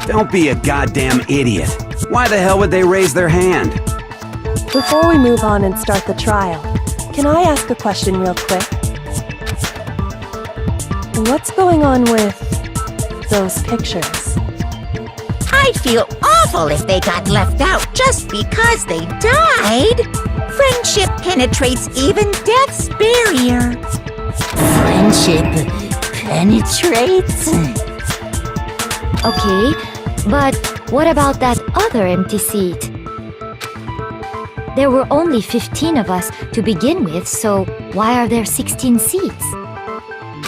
Don't be a goddamn idiot. Why the hell would they raise their hand? Before we move on and start the trial, can I ask a question real quick? What's going on with those pictures? I'd feel awful if they got left out just because they died. Friendship penetrates even death's barrier. Friendship penetrates? Okay, but what about that other empty seat? There were only 15 of us to begin with, so why are there 16 seats?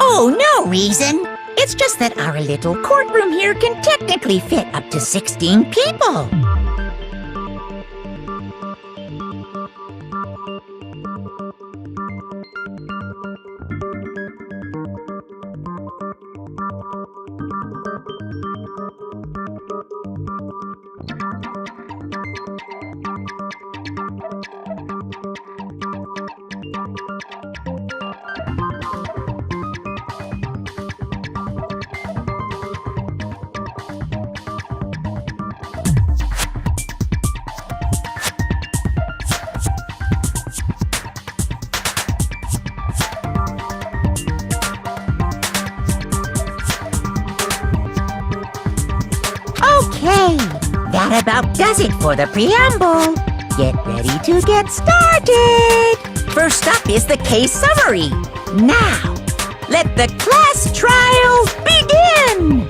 Oh, no reason. It's just that our little courtroom here can technically fit up to 16 people. Okay, that about does it for the preamble. Get ready to get started. First up is the case summary. Now, let the class trial begin.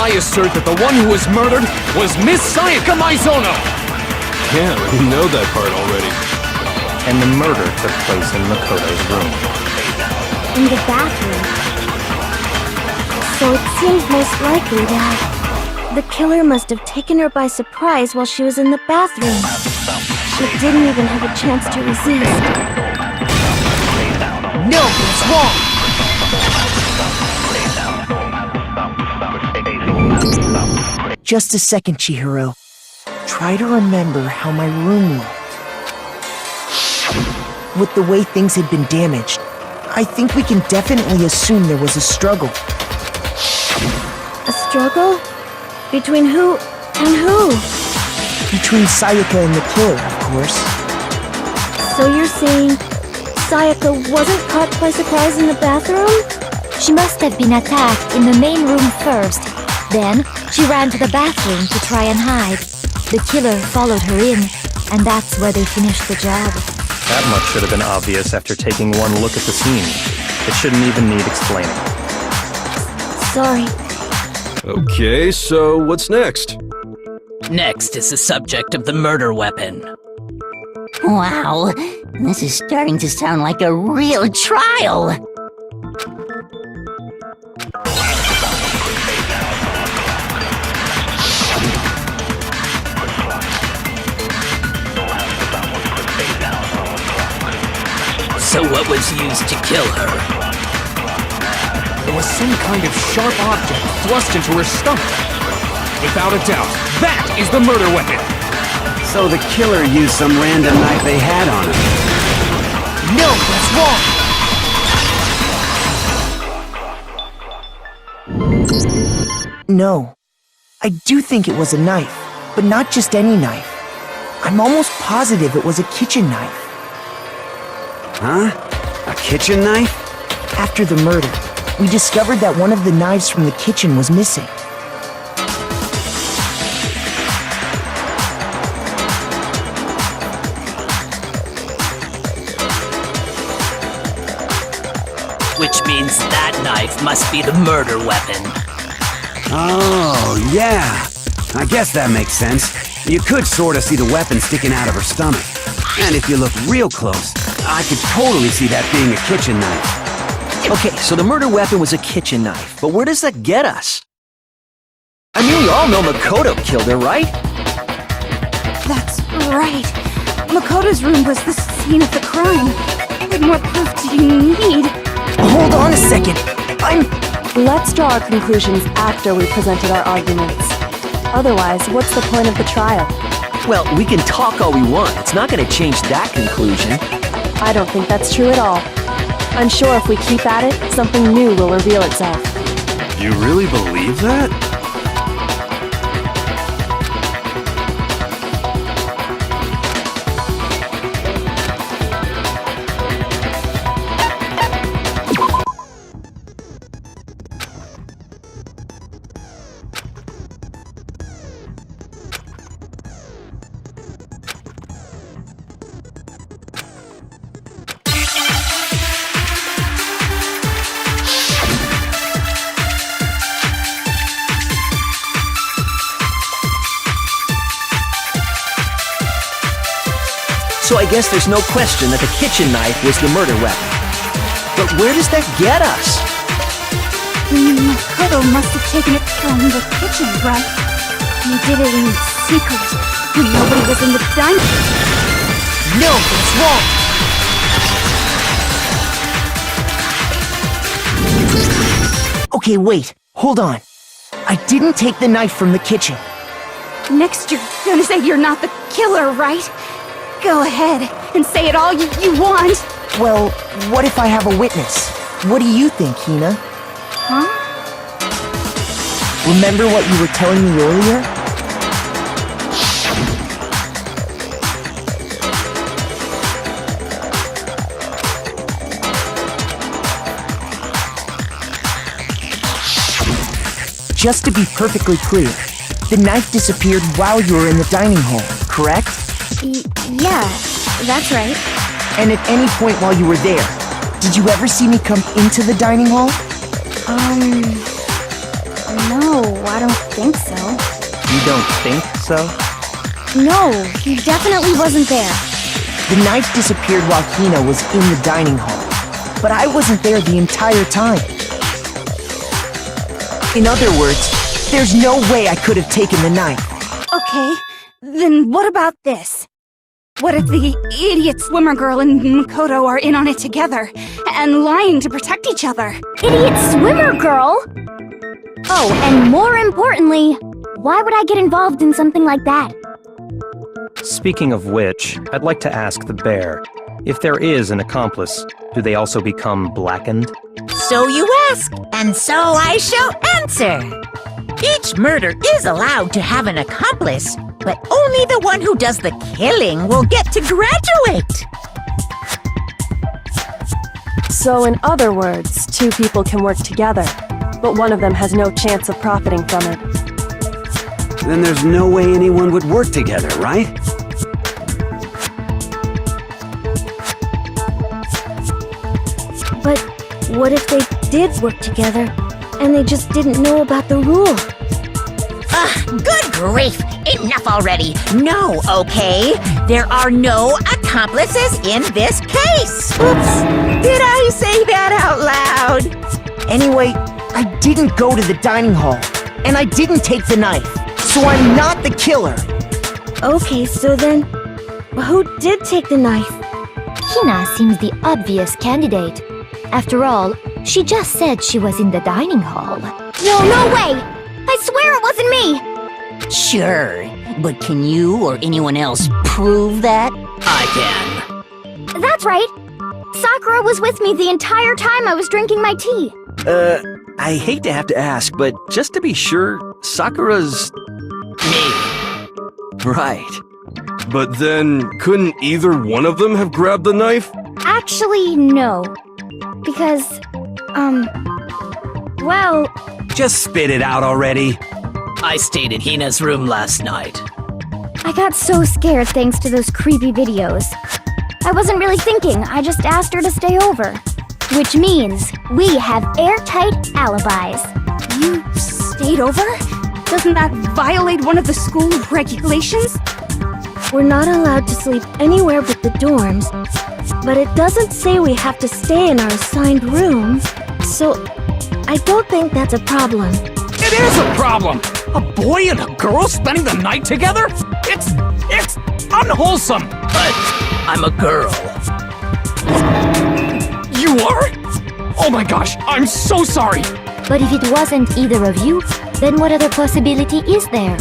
I assert that the one who was murdered was Miss Sayaka Maizono! Yeah, we know that part already. And the murder took place in Makoto's room. In the bathroom. So it seems most likely that the killer must have taken her by surprise while she was in the bathroom. She didn't even have a chance to resist. No, it's wrong. Just a second, Chihiro. Try to remember how my room looked. With the way things had been damaged, I think we can definitely assume there was a struggle. A struggle? Between who and who? Between Sayaka and the killer, of course. So you're saying Sayaka wasn't caught by surprise in the bathroom? She must have been attacked in the main room first. Then, she ran to the bathroom to try and hide. The killer followed her in, and that's where they finished the job. That much should have been obvious after taking one look at the scene. It shouldn't even need explaining. Sorry. Okay, so what's next? Next is the subject of the murder weapon. Wow, this is starting to sound like a real trial. So what was used to kill her? There was some kind of sharp object thrust into her stomach. Without a doubt, that is the murder weapon! So the killer used some random knife they had on him. No, that's wrong! No. I do think it was a knife, but not just any knife. I'm almost positive it was a kitchen knife. Huh? A kitchen knife? After the murder, we discovered that one of the knives from the kitchen was missing. Which means that knife must be the murder weapon. Oh, yeah. I guess that makes sense. You could sorta see the weapon sticking out of her stomach. And if you look real close, I could totally see that being a kitchen knife. Okay, so the murder weapon was a kitchen knife, but where does that get us? I mean, we all know Makoto killed her, right? That's right. Makoto's room was the scene of the crime. What more proof do you need? Hold on a second. Let's draw our conclusions after we presented our arguments. Otherwise, what's the point of the trial? Well, we can talk all we want. It's not going to change that conclusion. I don't think that's true at all. I'm sure if we keep at it, something new will reveal itself. You really believe that? So I guess there's no question that the kitchen knife was the murder weapon. But where does that get us? Makoto must have taken it from the kitchen, right? He did it in secret, when nobody was in the dining room. No, it's wrong. Okay, wait. Hold on. I didn't take the knife from the kitchen. Next you're gonna say you're not the killer, right? Go ahead and say it all you want. Well, what if I have a witness? What do you think, Hina? Huh? Remember what you were telling me earlier? Just to be perfectly clear, the knife disappeared while you were in the dining hall, correct? Yeah, that's right. And at any point while you were there, did you ever see me come into the dining hall? No, I don't think so. You don't think so? No, he definitely wasn't there. The knife disappeared while Hina was in the dining hall, but I wasn't there the entire time. In other words, there's no way I could have taken the knife. Okay, then what about this? What if the idiot swimmer girl and Makoto are in on it together, and lying to protect each other? Idiot swimmer girl! Oh, and more importantly, why would I get involved in something like that? Speaking of which, I'd like to ask the bear, if there is an accomplice, do they also become blackened? So you ask, and so I shall answer. Each murder is allowed to have an accomplice, but only the one who does the killing will get to graduate. So in other words, two people can work together, but one of them has no chance of profiting from it. Then there's no way anyone would work together, right? But what if they did work together, and they just didn't know about the rule? Good grief! Enough already! No, okay? There are no accomplices in this case! Oops! Did I say that out loud? Anyway, I didn't go to the dining hall, and I didn't take the knife, so I'm not the killer. Okay, so then, who did take the knife? Hina seems the obvious candidate. After all, she just said she was in the dining hall. No way! I swear it wasn't me! Sure, but can you or anyone else prove that? I can. That's right! Sakura was with me the entire time I was drinking my tea. I hate to have to ask, but just to be sure, Sakura's... Me. Right. But then, couldn't either one of them have grabbed the knife? Actually, no. Because, well... Just spit it out already. I stayed in Hina's room last night. I got so scared thanks to those creepy videos. I wasn't really thinking, I just asked her to stay over. Which means we have airtight alibis. You stayed over? Doesn't that violate one of the school regulations? We're not allowed to sleep anywhere but the dorms, but it doesn't say we have to stay in our assigned rooms, so I don't think that's a problem. It is a problem! A boy and a girl spending the night together? It's unwholesome! But I'm a girl. You are? Oh my gosh, I'm so sorry! But if it wasn't either of you, then what other possibility is there?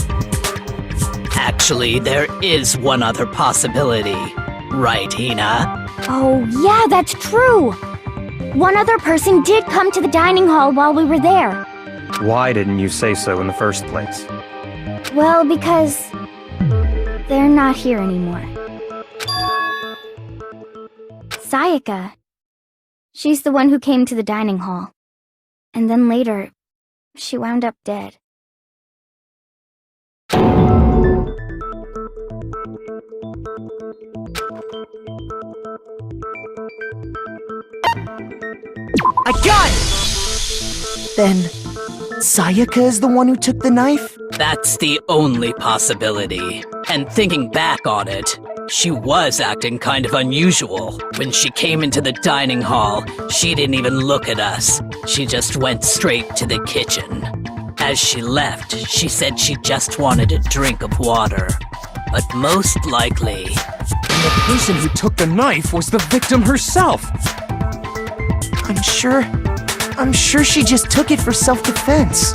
Actually, there is one other possibility. Right, Hina? Oh, yeah, that's true! One other person did come to the dining hall while we were there. Why didn't you say so in the first place? Well, because they're not here anymore. Sayaka. She's the one who came to the dining hall. And then later, she wound up dead. I got it! Then, Sayaka is the one who took the knife? That's the only possibility. And thinking back on it, she was acting kind of unusual. When she came into the dining hall, she didn't even look at us. She just went straight to the kitchen. As she left, she said she just wanted a drink of water. But most likely... The person who took the knife was the victim herself! I'm sure she just took it for self-defense.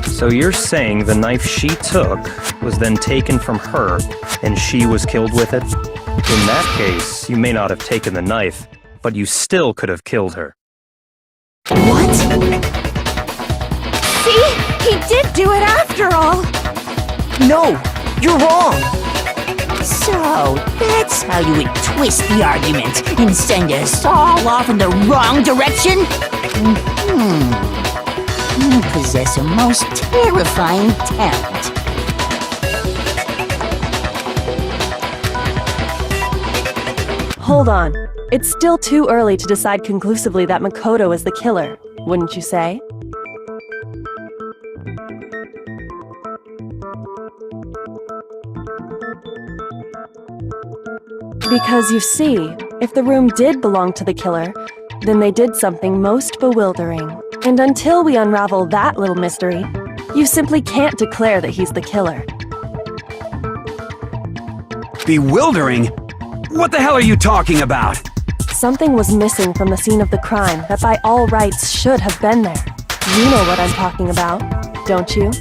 So you're saying the knife she took was then taken from her, and she was killed with it? In that case, you may not have taken the knife, but you still could have killed her. What? See? He did do it after all! No, you're wrong! So, that's how you would twist the argument and send us all off in the wrong direction? You possess a most terrifying talent. Hold on. It's still too early to decide conclusively that Makoto is the killer, wouldn't you say? Because you see, if the room did belong to the killer, then they did something most bewildering. And until we unravel that little mystery, you simply can't declare that he's the killer. Bewildering? What the hell are you talking about? Something was missing from the scene of the crime that by all rights should have been there. You know what I'm talking about, don't you?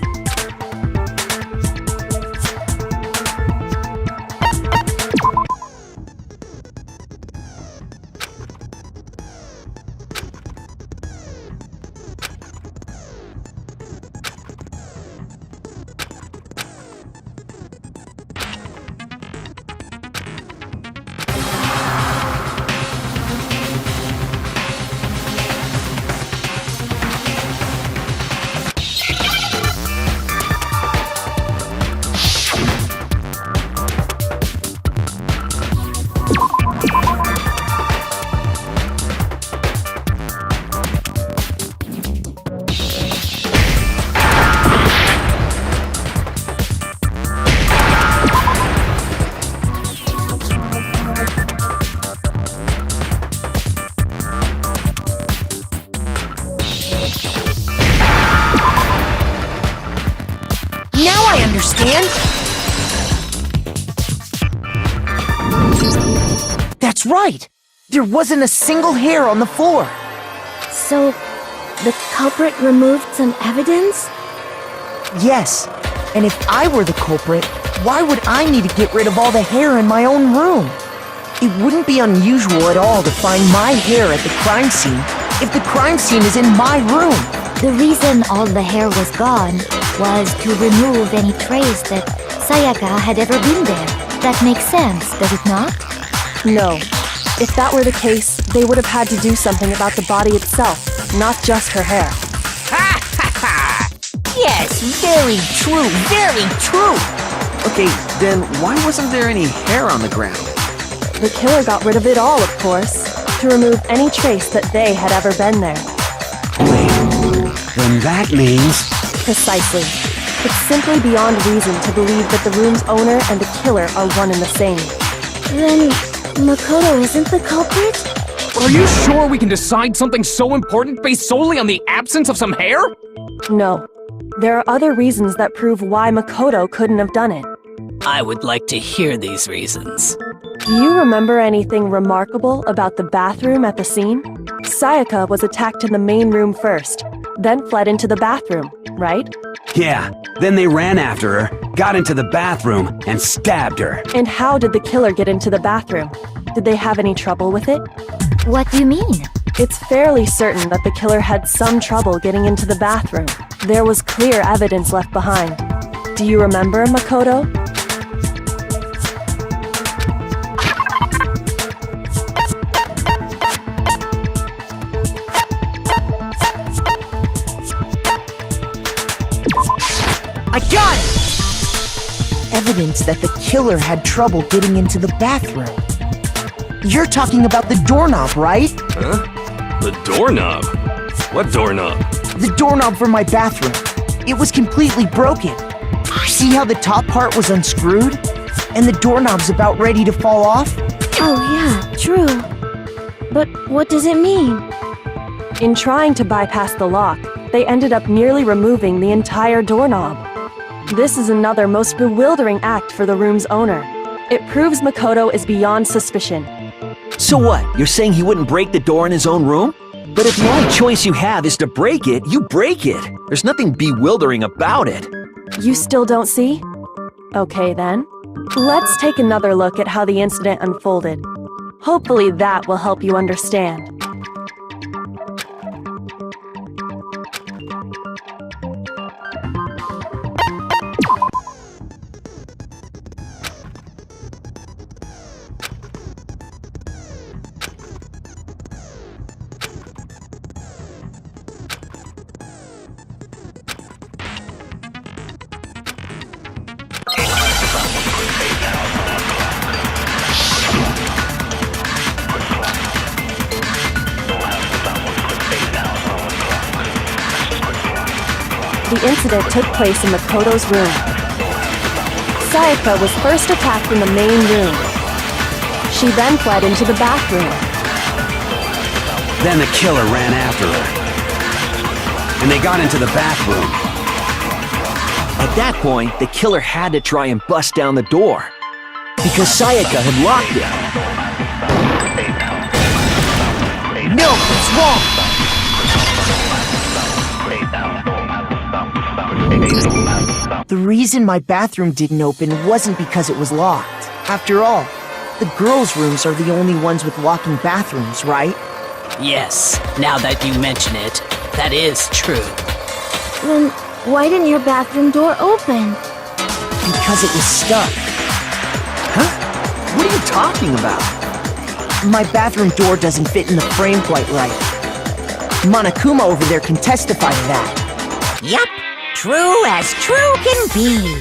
Understand? That's right! There wasn't a single hair on the floor! So, the culprit removed some evidence? Yes, and if I were the culprit, why would I need to get rid of all the hair in my own room? It wouldn't be unusual at all to find my hair at the crime scene if the crime scene is in my room. The reason all the hair was gone was to remove any trace that Sayaka had ever been there. That makes sense, does it not? No. If that were the case, they would have had to do something about the body itself, not just her hair. Ha ha ha! Yes, very true, very true! Okay, then why wasn't there any hair on the ground? The killer got rid of it all, of course, to remove any trace that they had ever been there. Wait, then that means... Precisely. It's simply beyond reason to believe that the room's owner and the killer are one and the same. Then Makoto isn't the culprit? Are you sure we can decide something so important based solely on the absence of some hair? No. There are other reasons that prove why Makoto couldn't have done it. I would like to hear these reasons. Do you remember anything remarkable about the bathroom at the scene? Sayaka was attacked in the main room first, then fled into the bathroom, right? Yeah, then they ran after her, got into the bathroom, and stabbed her. And how did the killer get into the bathroom? Did they have any trouble with it? What do you mean? It's fairly certain that the killer had some trouble getting into the bathroom. There was clear evidence left behind. Do you remember, Makoto? I got it! Evidence that the killer had trouble getting into the bathroom. You're talking about the doorknob, right? Huh? The doorknob? What doorknob? The doorknob for my bathroom. It was completely broken. See how the top part was unscrewed? And the doorknob's about ready to fall off? Oh yeah, true. But what does it mean? In trying to bypass the lock, they ended up nearly removing the entire doorknob. This is another most bewildering act for the room's owner. It proves Makoto is beyond suspicion. So what? You're saying he wouldn't break the door in his own room? But if the only choice you have is to break it, you break it. There's nothing bewildering about it. You still don't see? Okay then. Let's take another look at how the incident unfolded. Hopefully that will help you understand. The incident took place in Makoto's room. Sayaka was first attacked in the main room. She then fled into the bathroom. Then the killer ran after her. And they got into the bathroom. At that point, the killer had to try and bust down the door. Because Sayaka had locked it. No, it's wrong! The reason my bathroom didn't open wasn't because it was locked. After all, the girls' rooms are the only ones with walking bathrooms, right? Yes, now that you mention it, that is true. Then why didn't your bathroom door open? Because it was stuck. Huh? What are you talking about? My bathroom door doesn't fit in the frame quite right. Monokuma over there can testify to that. Yup, true as true can be.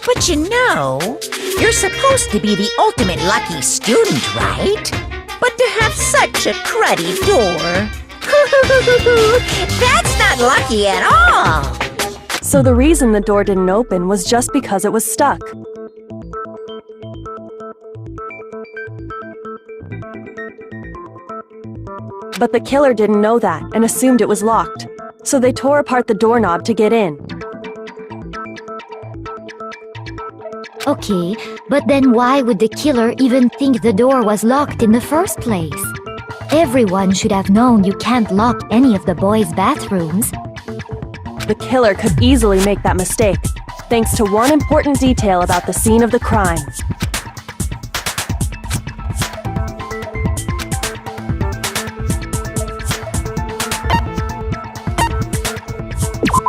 But you know, you're supposed to be the ultimate lucky student, right? But to have such a cruddy door, that's not lucky at all. So the reason the door didn't open was just because it was stuck. But the killer didn't know that and assumed it was locked. So they tore apart the doorknob to get in. Okay, but then why would the killer even think the door was locked in the first place? Everyone should have known you can't lock any of the boys' bathrooms. The killer could easily make that mistake, thanks to one important detail about the scene of the crime.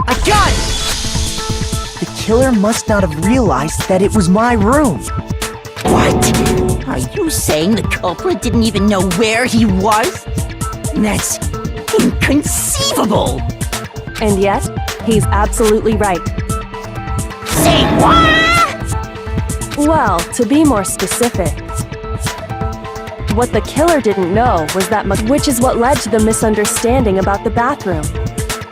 I got it! The killer must not have realized that it was my room. What? Are you saying the culprit didn't even know where he was? That's inconceivable! And yet, he's absolutely right. Say what? Well, to be more specific, what the killer didn't know was that which is what led to the misunderstanding about the bathroom.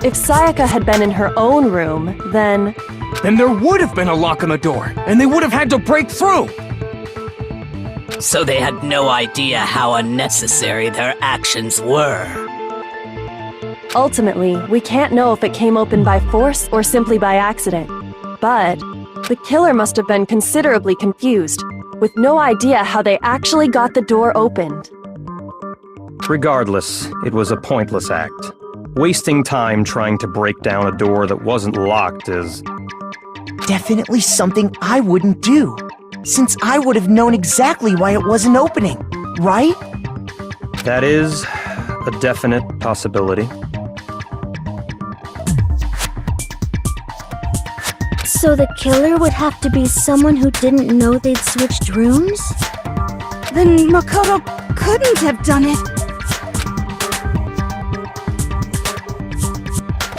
If Sayaka had been in her own room, then... Then there would have been a lock on the door, and they would have had to break through! So they had no idea how unnecessary their actions were. Ultimately, we can't know if it came open by force or simply by accident. But the killer must have been considerably confused, with no idea how they actually got the door opened. Regardless, it was a pointless act. Wasting time trying to break down a door that wasn't locked is... Definitely something I wouldn't do, since I would have known exactly why it wasn't opening, right? That is a definite possibility. So the killer would have to be someone who didn't know they'd switched rooms? Then Makoto couldn't have done it.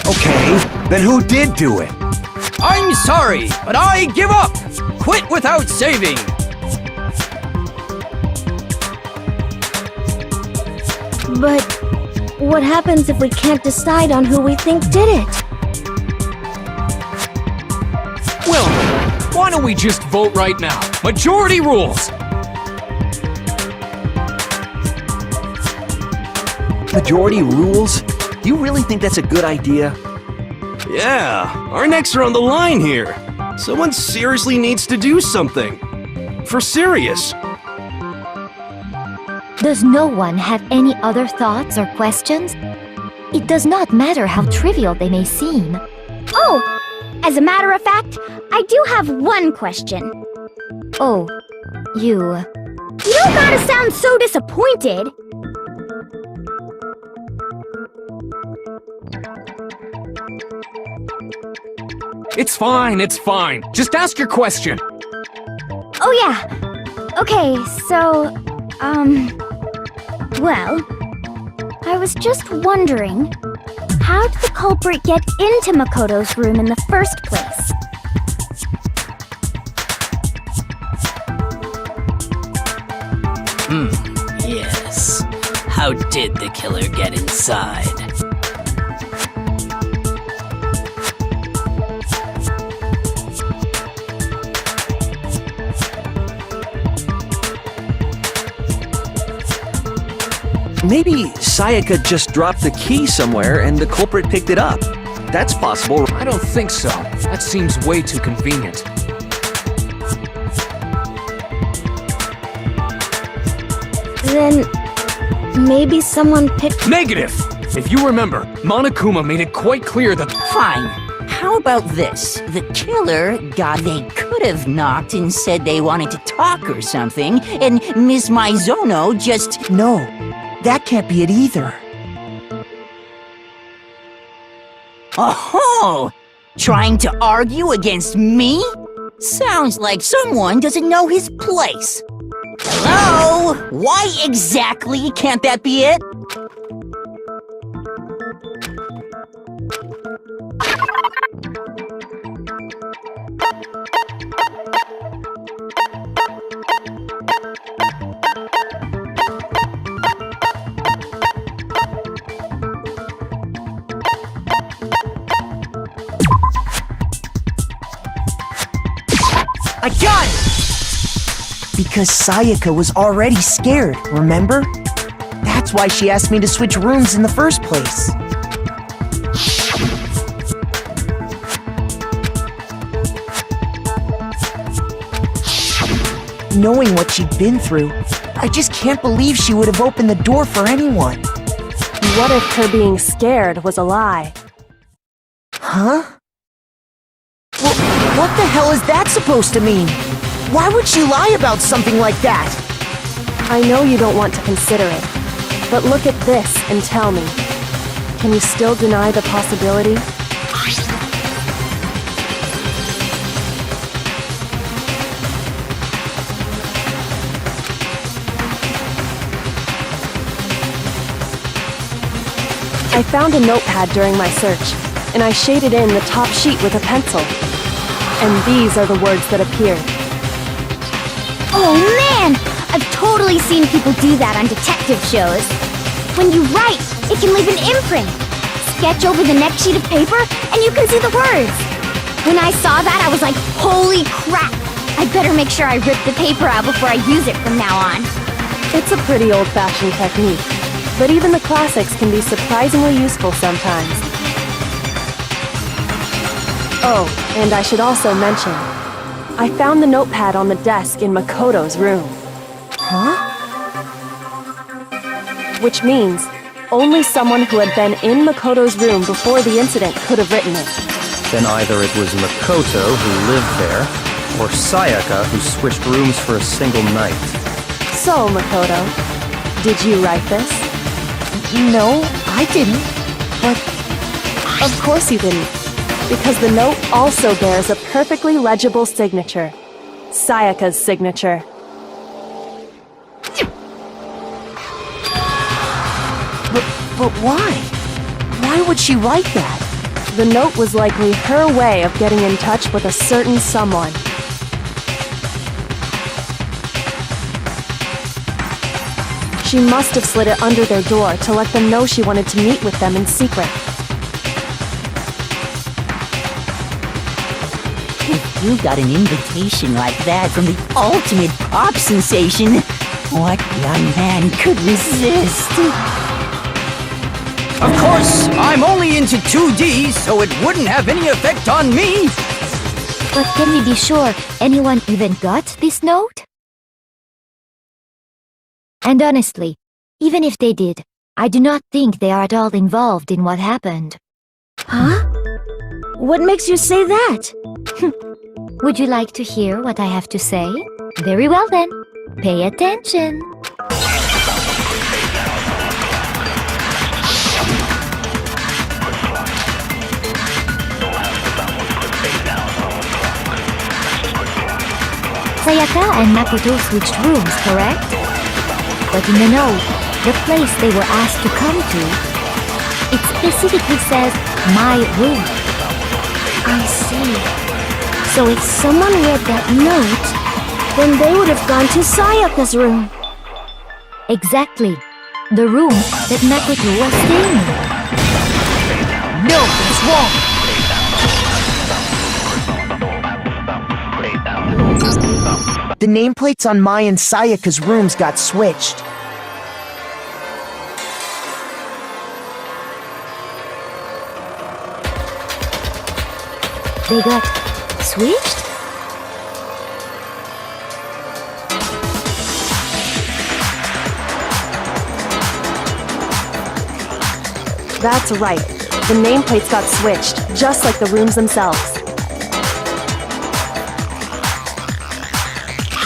Okay, then who did do it? I'm sorry, but I give up! Quit without saving! But what happens if we can't decide on who we think did it? Well, why don't we just vote right now? Majority rules! Majority rules? You really think that's a good idea? Yeah, our necks are on the line here. Someone seriously needs to do something. For serious. Does no one have any other thoughts or questions? It does not matter how trivial they may seem. Oh! As a matter of fact, I do have one question. Oh, you... You don't gotta sound so disappointed! It's fine. Just ask your question. Oh yeah. Okay, so... Well... I was just wondering... How did the culprit get into Makoto's room in the first place? Yes. How did the killer get inside? Maybe Sayaka just dropped the key somewhere and the culprit picked it up. That's possible. I don't think so. That seems way too convenient. Then... maybe someone picked... Negative! If you remember, Monokuma made it quite clear that... Fine. How about this? The killer they could have knocked and said they wanted to talk or something, and Ms. Maizono just... No, that can't be it either. Oh! Trying to argue against me? Sounds like someone doesn't know his place. Hello? Why exactly can't that be it? I got it! Because Sayaka was already scared, remember? That's why she asked me to switch rooms in the first place. Knowing what she'd been through, I just can't believe she would have opened the door for anyone. What if her being scared was a lie? Huh? Well, what the hell is that supposed to mean? Why would she lie about something like that? I know you don't want to consider it, but look at this and tell me. Can you still deny the possibility? I found a notepad during my search, and I shaded in the top sheet with a pencil. And these are the words that appeared. Oh man! I've totally seen people do that on detective shows. When you write, it can leave an imprint. sketch over the next sheet of paper, and you can see the words. When I saw that, I was like, holy crap! I better make sure I rip the paper out before I use it from now on. It's a pretty old-fashioned technique, but even the classics can be surprisingly useful sometimes. Oh, and I should also mention, I found the notepad on the desk in Makoto's room. Huh? Which means only someone who had been in Makoto's room before the incident could have written it. Then either it was Makoto who lived there, or Sayaka who switched rooms for a single night. So, Makoto, did you write this? No, I didn't. But Of course you didn't, because the note also bears a perfectly legible signature. Sayaka's signature. But why? Why would she write that? The note was likely her way of getting in touch with a certain someone. She must have slid it under their door to let them know she wanted to meet with them in secret. If you got an invitation like that from the ultimate pop sensation, what young man could resist? Of course, I'm only into 2D, so it wouldn't have any effect on me. But can we be sure anyone even got this note? And honestly, even if they did, I do not think they are at all involved in what happened. Huh? What makes you say that? Would you like to hear what I have to say? Very well then. Pay attention. Sayaka and Makoto switched rooms, correct? But in the note, the place they were asked to come to, it specifically says, my room. I see. So if someone read that note, then they would have gone to Sayaka's room. Exactly. The room that Makoto was staying in. No, it's wrong! The nameplates on Mai and Sayaka's rooms got switched. They got switched? That's right. The nameplates got switched, just like the rooms themselves.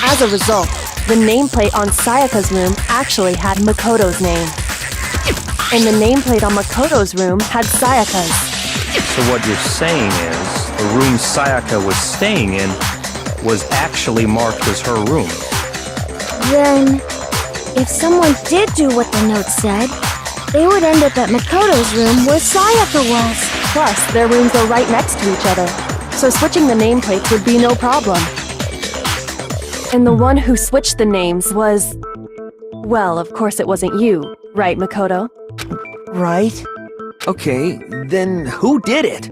As a result, the nameplate on Sayaka's room actually had Makoto's name. And the nameplate on Makoto's room had Sayaka's. So what you're saying is, the room Sayaka was staying in was actually marked as her room. Then, if someone did do what the note said, they would end up at Makoto's room where Sayaka was. Plus, their rooms are right next to each other, so switching the nameplates would be no problem. And the one who switched the names was... Well, of course it wasn't you, right, Makoto? Right? Okay, then who did it?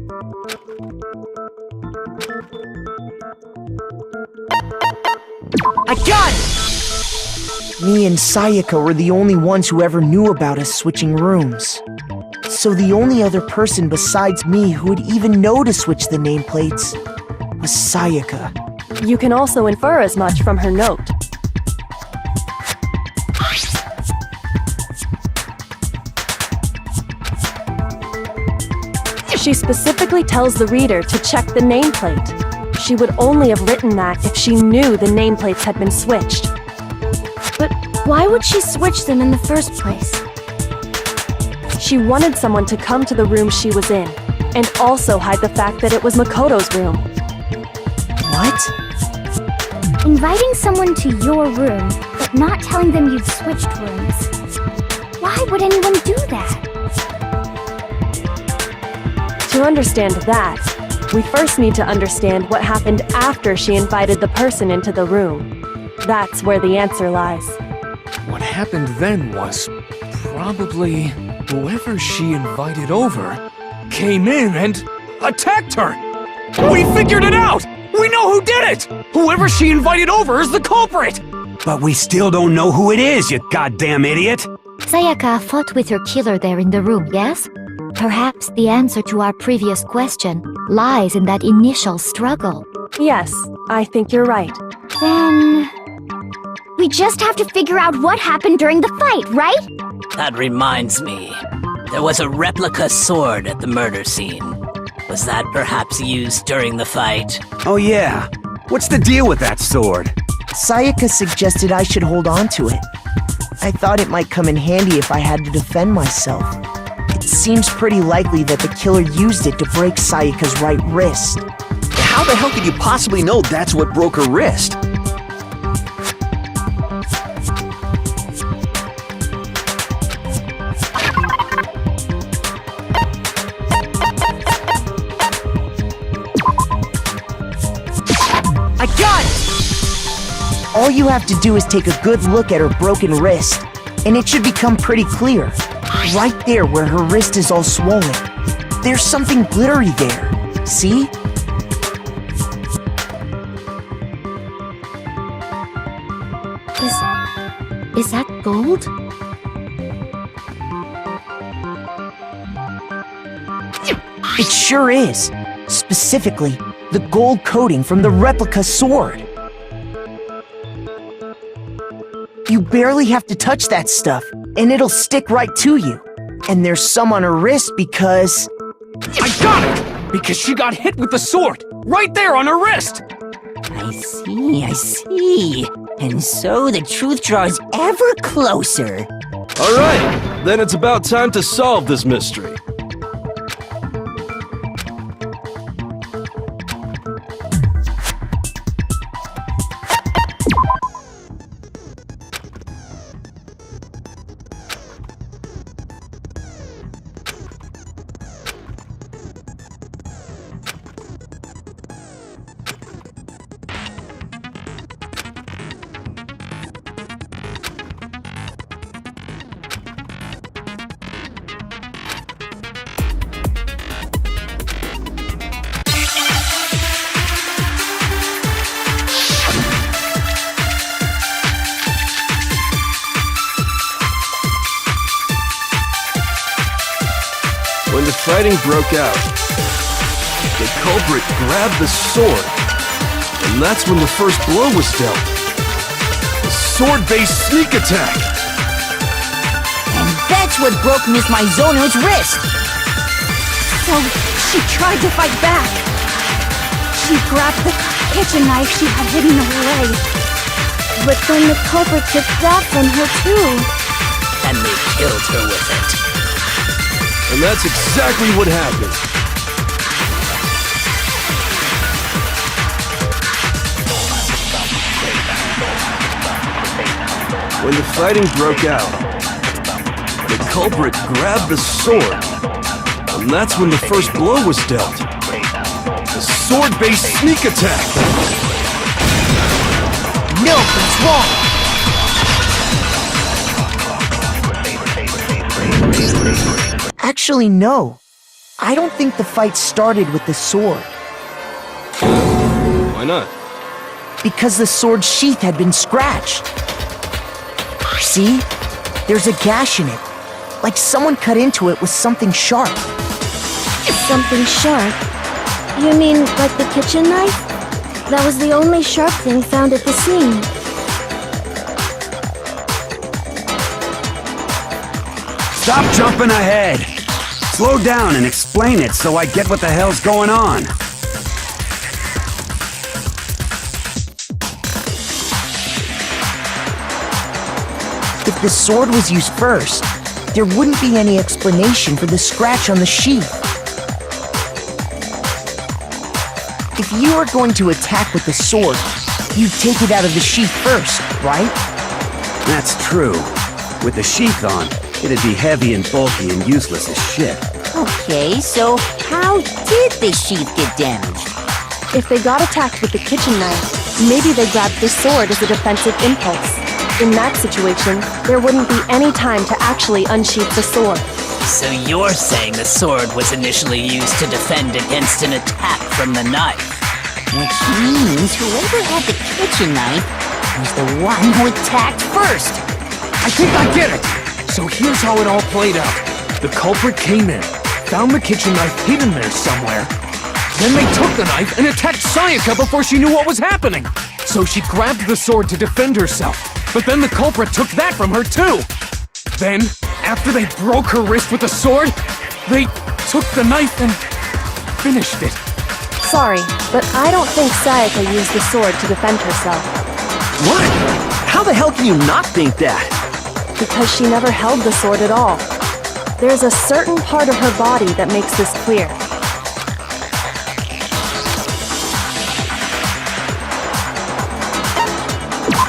I got it! Me and Sayaka were the only ones who ever knew about us switching rooms. So the only other person besides me who would even know to switch the nameplates was Sayaka. You can also infer as much from her note. She specifically tells the reader to check the nameplate. She would only have written that if she knew the nameplates had been switched. But why would she switch them in the first place? She wanted someone to come to the room she was in, and also hide the fact that it was Makoto's room. What? Inviting someone to your room, but not telling them you've switched rooms. Why would anyone do that? To understand that, we first need to understand what happened after she invited the person into the room. That's where the answer lies. What happened then was probably whoever she invited over came in and attacked her. We figured it out! We know who did it! Whoever she invited over is the culprit! But we still don't know who it is, you goddamn idiot! Sayaka fought with her killer there in the room, yes? Perhaps the answer to our previous question lies in that initial struggle. Yes, I think you're right. Then... we just have to figure out what happened during the fight, right? That reminds me. There was a replica sword at the murder scene. Was that perhaps used during the fight? Oh yeah. What's the deal with that sword? Sayaka suggested I should hold on to it. I thought it might come in handy if I had to defend myself. It seems pretty likely that the killer used it to break Sayaka's right wrist. How the hell could you possibly know that's what broke her wrist? I got it! All you have to do is take a good look at her broken wrist, and it should become pretty clear. Right there where her wrist is all swollen. There's something glittery there. See? Is that gold? It sure is. Specifically, the gold coating from the replica sword. You barely have to touch that stuff, and it'll stick right to you. And there's some on her wrist because... I got it! Because she got hit with the sword! Right there on her wrist! I see. And so the truth draws ever closer. Alright, then it's about time to solve this mystery. When the fighting broke out, the culprit grabbed the sword, and that's when the first blow was dealt. A sword-based sneak attack! And that's what broke Miss Maizono's wrist! So, she tried to fight back. She grabbed the kitchen knife she had hidden away. But then the culprit took that from her too. And they killed her with it. And that's exactly what happened. When the fighting broke out, the culprit grabbed the sword, and that's when the first blow was dealt. A sword-based sneak attack! No, that's wrong! Actually, no. I don't think the fight started with the sword. Why not? Because the sword's sheath had been scratched. See? There's a gash in it. Like someone cut into it with something sharp. Something sharp? You mean like the kitchen knife? That was the only sharp thing found at the scene. Stop jumping ahead! Slow down and explain it so I get what the hell's going on. If the sword was used first, there wouldn't be any explanation for the scratch on the sheath. If you were going to attack with the sword, you'd take it out of the sheath first, right? That's true. With the sheath on, it'd be heavy and bulky and useless as shit. Okay, so how did the sheath get damaged? If they got attacked with the kitchen knife, maybe they grabbed the sword as a defensive impulse. In that situation, there wouldn't be any time to actually unsheath the sword. So you're saying the sword was initially used to defend against an attack from the knife? Which means whoever had the kitchen knife was the one who attacked first. I think I get it! So here's how it all played out. The culprit came in, found the kitchen knife hidden there somewhere. Then they took the knife and attacked Sayaka before she knew what was happening. So she grabbed the sword to defend herself. But then the culprit took that from her too. Then, after they broke her wrist with the sword, they took the knife and finished it. Sorry, but I don't think Sayaka used the sword to defend herself. What? How the hell can you not think that? Because she never held the sword at all. There's a certain part of her body that makes this clear.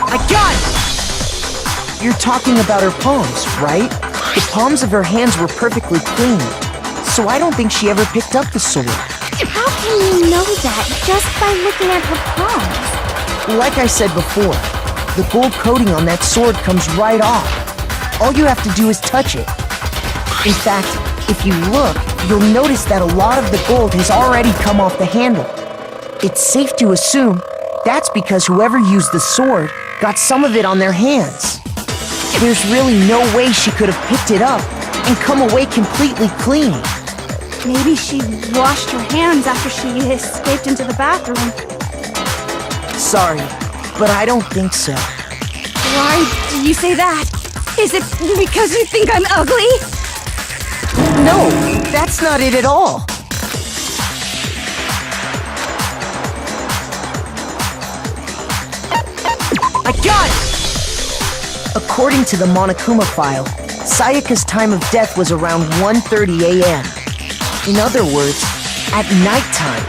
I got it! You're talking about her palms, right? The palms of her hands were perfectly clean, so I don't think she ever picked up the sword. How can you know that just by looking at her palms? Like I said before, the gold coating on that sword comes right off. All you have to do is touch it. In fact, if you look, you'll notice that a lot of the gold has already come off the handle. It's safe to assume that's because whoever used the sword got some of it on their hands. There's really no way she could have picked it up and come away completely clean. Maybe she washed her hands after she escaped into the bathroom. Sorry, but I don't think so. Why do you say that? Is it because you think I'm ugly? No, that's not it at all. I got it! According to the Monokuma file, Sayaka's time of death was around 1:30 a.m. In other words, at nighttime.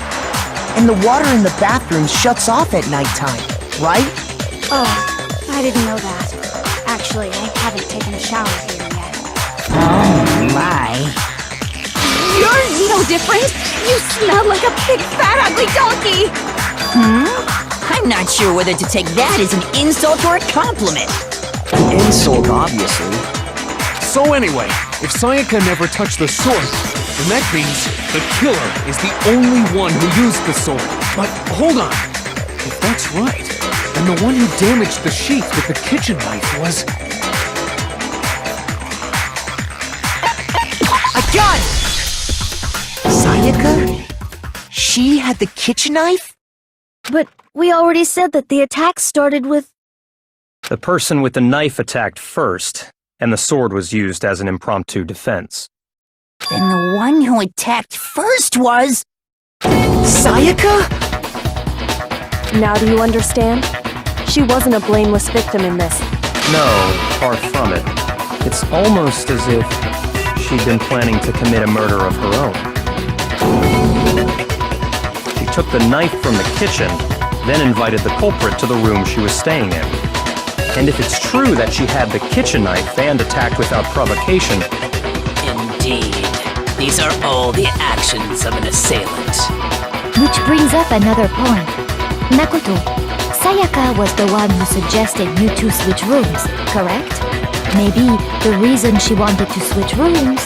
And the water in the bathroom shuts off at nighttime, right? Oh, I didn't know that. Actually, I haven't taken a shower here yet. Oh my. You're no different! You smell like a big fat ugly donkey! I'm not sure whether to take that as an insult or a compliment. Insult, obviously. So anyway, if Sayaka never touched the sword, then that means the killer is the only one who used the sword. But hold on. If that's right, then the one who damaged the sheath with the kitchen knife was... I got it! Sayaka? She had the kitchen knife? But we already said that the attack started with... The person with the knife attacked first, and the sword was used as an impromptu defense. Then the one who attacked first was... Sayaka? Now do you understand? She wasn't a blameless victim in this. No, far from it. It's almost as if she'd been planning to commit a murder of her own. She took the knife from the kitchen, then invited the culprit to the room she was staying in. And if it's true that she had the kitchen knife and attacked without provocation... Indeed. These are all the actions of an assailant. Which brings up another point. Makoto, Sayaka was the one who suggested you two switch rooms, correct? Maybe the reason she wanted to switch rooms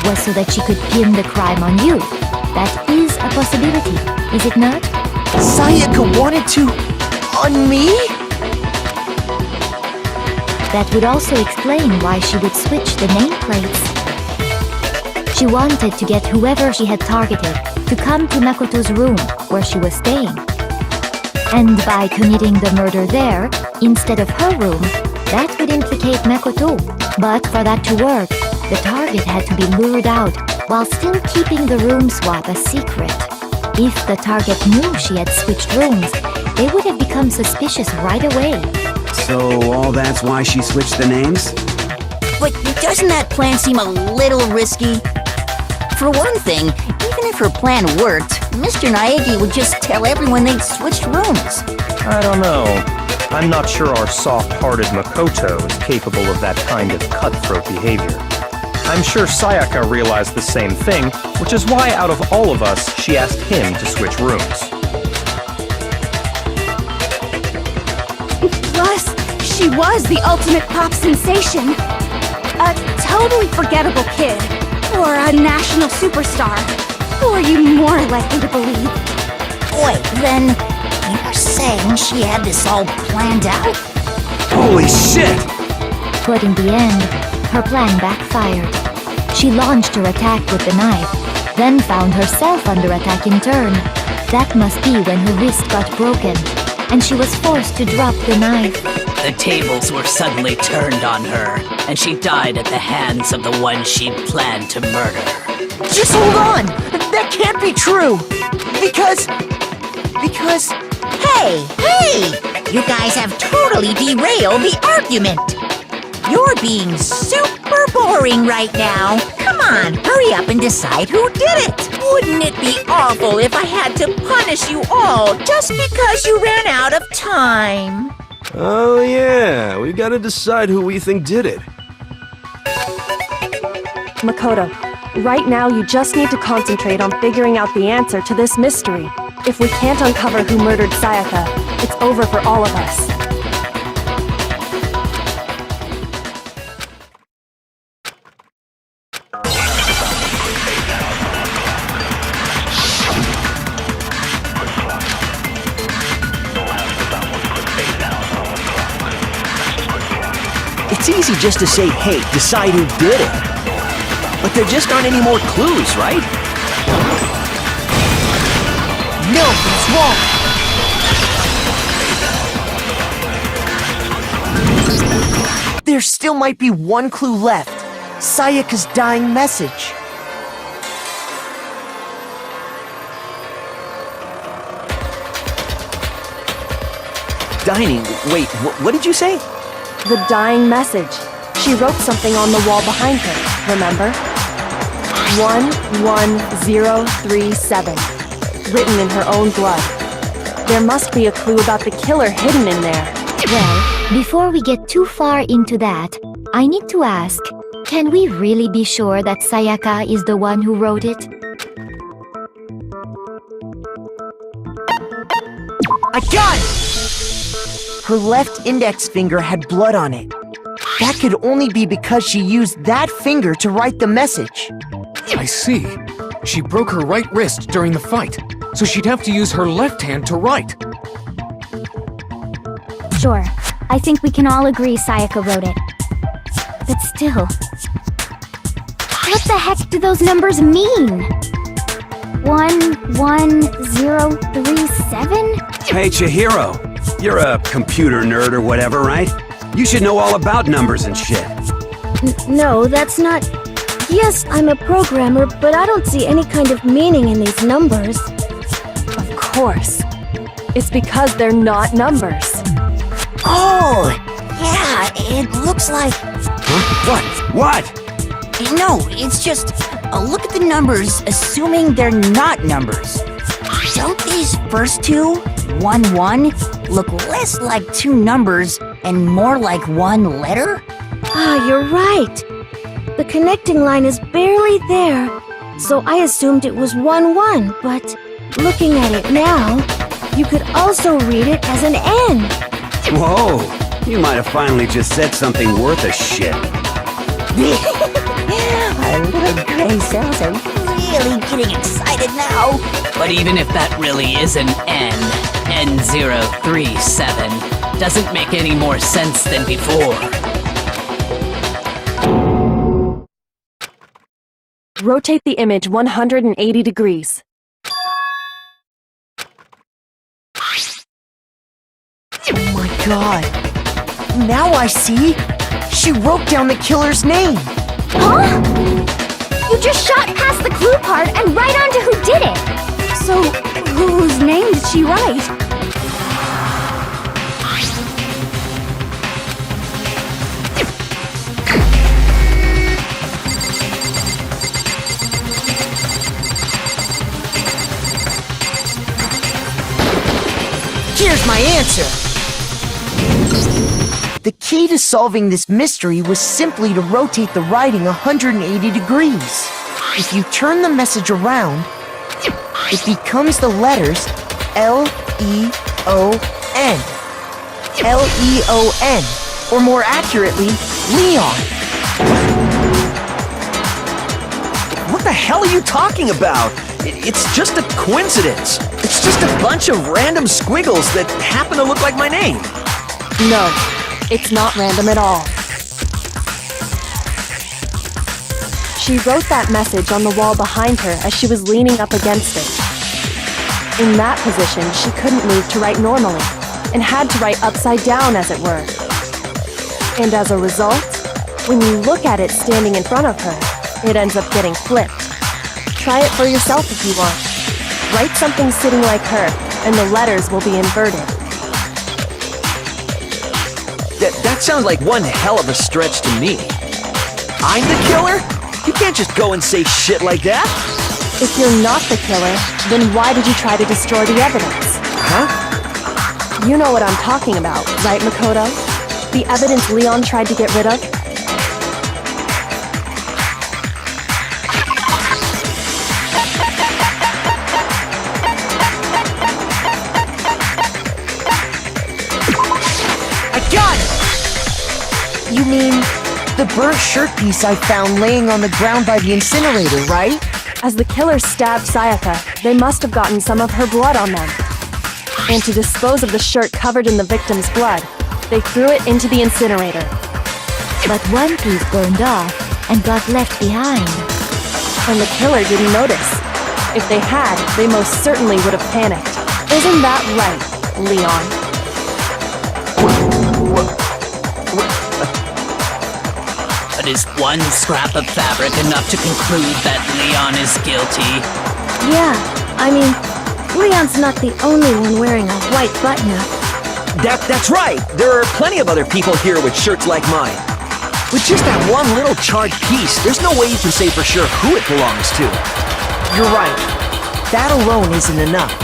was so that she could pin the crime on you. That is a possibility, is it not? Sayaka wanted to... on me? That would also explain why she would switch the nameplates. She wanted to get whoever she had targeted to come to Makoto's room where she was staying. And by committing the murder there, instead of her room, that would implicate Makoto. But for that to work, the target had to be lured out while still keeping the room swap a secret. If the target knew she had switched rooms, they would have become suspicious right away. So all that's why she switched the names? But doesn't that plan seem a little risky? For one thing, even if her plan worked, Mr. Naegi would just tell everyone they'd switched rooms. I don't know. I'm not sure our soft-hearted Makoto is capable of that kind of cutthroat behavior. I'm sure Sayaka realized the same thing, which is why out of all of us, she asked him to switch rooms. Plus, she was the ultimate pop sensation. A totally forgettable kid. or a national superstar? Who are you more likely to believe? Wait, then you're saying she had this all planned out? Holy shit! But in the end, her plan backfired. She launched her attack with the knife, then found herself under attack in turn. That must be when her wrist got broken, and she was forced to drop the knife. The tables were suddenly turned on her, and she died at the hands of the one she'd planned to murder. Just hold on! That can't be true! Because... Hey! You guys have totally derailed the argument! You're being super boring right now. Come on, hurry up and decide who did it! Wouldn't it be awful if I had to punish you all just because you ran out of time? Oh yeah, we gotta decide who we think did it. Makoto, right now you just need to concentrate on figuring out the answer to this mystery. If we can't uncover who murdered Sayaka, it's over for all of us. It's easy just to say, hey, decide who did it. But there just aren't any more clues, right? No, it's wrong! There still might be one clue left. Sayaka's dying message. Dining. Wait, what did you say? The dying message. She wrote something on the wall behind her, remember? 11037. Written in her own blood. There must be a clue about the killer hidden in there. Well, before we get too far into that, I need to ask, can we really be sure that Sayaka is the one who wrote it? I got it! Her left index finger had blood on it. That could only be because she used that finger to write the message. I see. She broke her right wrist during the fight, so she'd have to use her left hand to write. Sure, I think we can all agree Sayaka wrote it. But still... what the heck do those numbers mean? 11037? Hey, Chihiro. You're a computer nerd or whatever, right? You should know all about numbers and shit. No, that's not... Yes, I'm a programmer, but I don't see any kind of meaning in these numbers. Of course. It's because they're not numbers. Oh, yeah, it looks like... Huh? What? No, it's just... look at the numbers, assuming they're not numbers. Don't these first two, 1-1, look less like two numbers and more like one letter? Ah, you're right. The connecting line is barely there, so I assumed it was 1-1, but looking at it now, you could also read it as an N. Whoa, you might have finally just said something worth a shit. Our little gray cells are really getting excited now. But even if that really is an N037, doesn't make any more sense than before. Rotate the image 180 degrees. Oh my god. Now I see. She wrote down the killer's name. Huh? You just shot past the clue part and right onto who did it. So, whose name did she write? Here's my answer. The key to solving this mystery was simply to rotate the writing 180 degrees. If you turn the message around, it becomes the letters L-E-O-N. L-E-O-N, or more accurately, Leon. What the hell are you talking about? It's just a coincidence. It's just a bunch of random squiggles that happen to look like my name. No, it's not random at all. She wrote that message on the wall behind her as she was leaning up against it. In that position, she couldn't move to write normally, and had to write upside down, as it were. And as a result, when you look at it standing in front of her, it ends up getting flipped. Try it for yourself if you want. Write something sitting like her, and the letters will be inverted. That sounds like one hell of a stretch to me. I'm the killer? You can't just go and say shit like that. If you're not the killer, then why did you try to destroy the evidence? Huh? You know what I'm talking about, right, Makoto? The evidence Leon tried to get rid of? I got it! You mean the burnt shirt piece I found laying on the ground by the incinerator, right? As the killers stabbed Sayaka, they must have gotten some of her blood on them. And to dispose of the shirt covered in the victim's blood, they threw it into the incinerator. But one piece burned off and got left behind. And the killer didn't notice. If they had, they most certainly would have panicked. Isn't that right, Leon? But is one scrap of fabric enough to conclude that Leon is guilty? Yeah, I mean, Leon's not the only one wearing a white button-up. That's right. There are plenty of other people here with shirts like mine. With just that one little charred piece, there's no way you can say for sure who it belongs to. You're right. That alone isn't enough.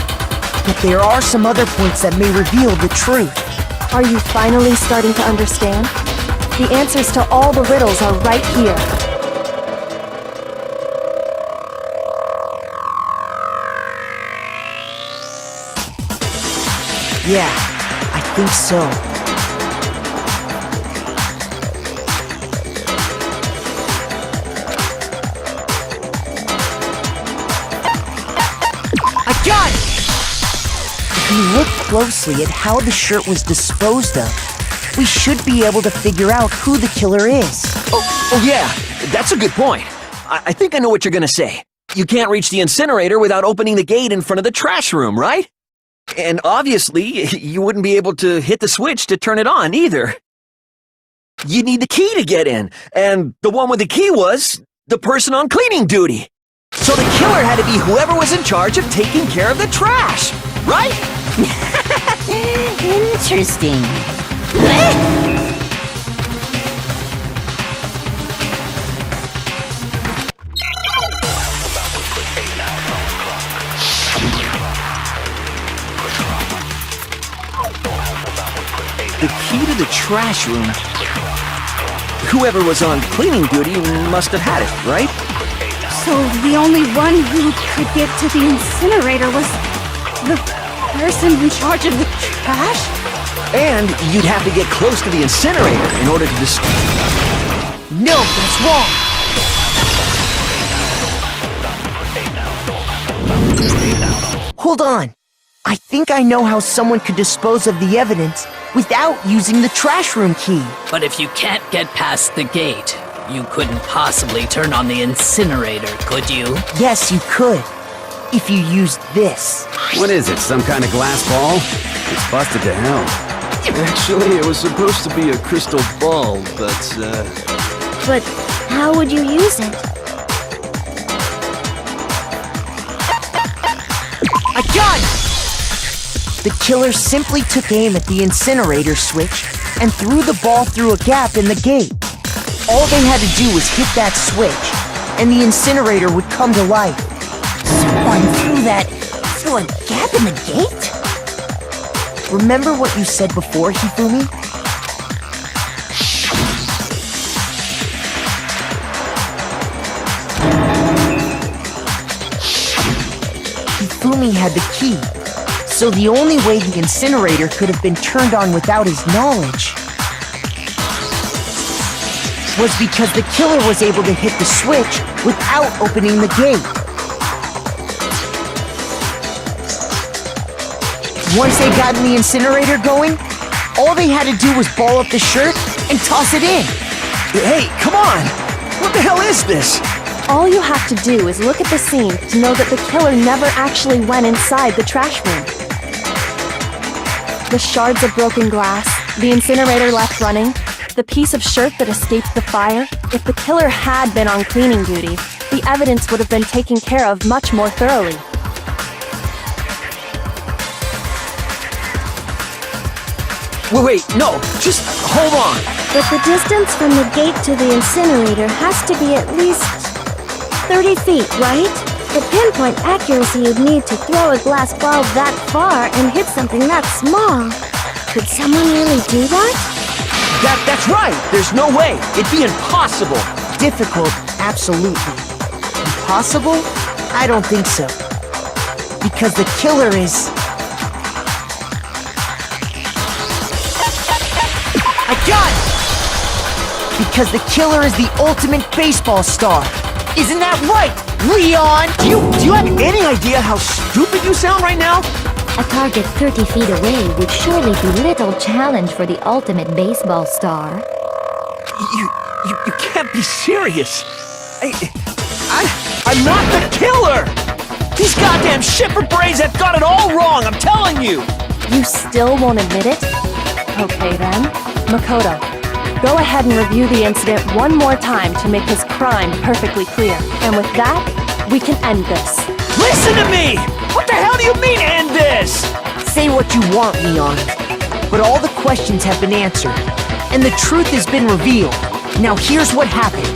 But there are some other points that may reveal the truth. Are you finally starting to understand? The answers to all the riddles are right here. Yeah, I think so. I got it! If you look closely at how the shirt was disposed of, we should be able to figure out who the killer is. Oh yeah, that's a good point. I think I know what you're gonna say. You can't reach the incinerator without opening the gate in front of the trash room, right? And obviously, you wouldn't be able to hit the switch to turn it on either. You need the key to get in, and the one with the key was the person on cleaning duty. So the killer had to be whoever was in charge of taking care of the trash, right? Interesting. The key to the trash room. Whoever was on cleaning duty must have had it, right? So the only one who could get to the incinerator was the person in charge of the trash? And you'd have to get close to the incinerator in order to No, that's wrong! Hold on. I think I know how someone could dispose of the evidence without using the trash room key. But if you can't get past the gate, you couldn't possibly turn on the incinerator, could you? Yes, you could. If you used this. What is it, some kind of glass ball? It's busted to hell. Actually, it was supposed to be a crystal ball, but, But how would you use it? I got it! The killer simply took aim at the incinerator switch and threw the ball through a gap in the gate. All they had to do was hit that switch, and the incinerator would come to life. Someone threw a gap in the gate? Remember what you said before, Hifumi? Hifumi had the key, so the only way the incinerator could have been turned on without his knowledge was because the killer was able to hit the switch without opening the gate. Once they got the incinerator going, all they had to do was ball up the shirt and toss it in. Hey, come on! What the hell is this? All you have to do is look at the scene to know that the killer never actually went inside the trash room. The shards of broken glass, the incinerator left running, the piece of shirt that escaped the fire. If the killer had been on cleaning duty, the evidence would have been taken care of much more thoroughly. Wait, no, just hold on. But the distance from the gate to the incinerator has to be at least 30 feet, right? The pinpoint accuracy you'd need to throw a glass ball that far and hit something that small. Could someone really do that? That's right! There's no way! It'd be impossible! Difficult, absolutely. Impossible? I don't think so. Because the killer is... I got it! Because the killer is the ultimate baseball star. Isn't that right, Leon? Do you have any idea how stupid you sound right now? A target 30 feet away would surely be little challenge for the ultimate baseball star. You can't be serious. I'm not the killer! These goddamn shipper brains have got it all wrong, I'm telling you! You still won't admit it? Okay then. Makoto, go ahead and review the incident one more time to make his crime perfectly clear. And with that, we can end this. Listen to me! What the hell do you mean, end this? Say what you want, Leon. But all the questions have been answered, and the truth has been revealed. Now here's what happened.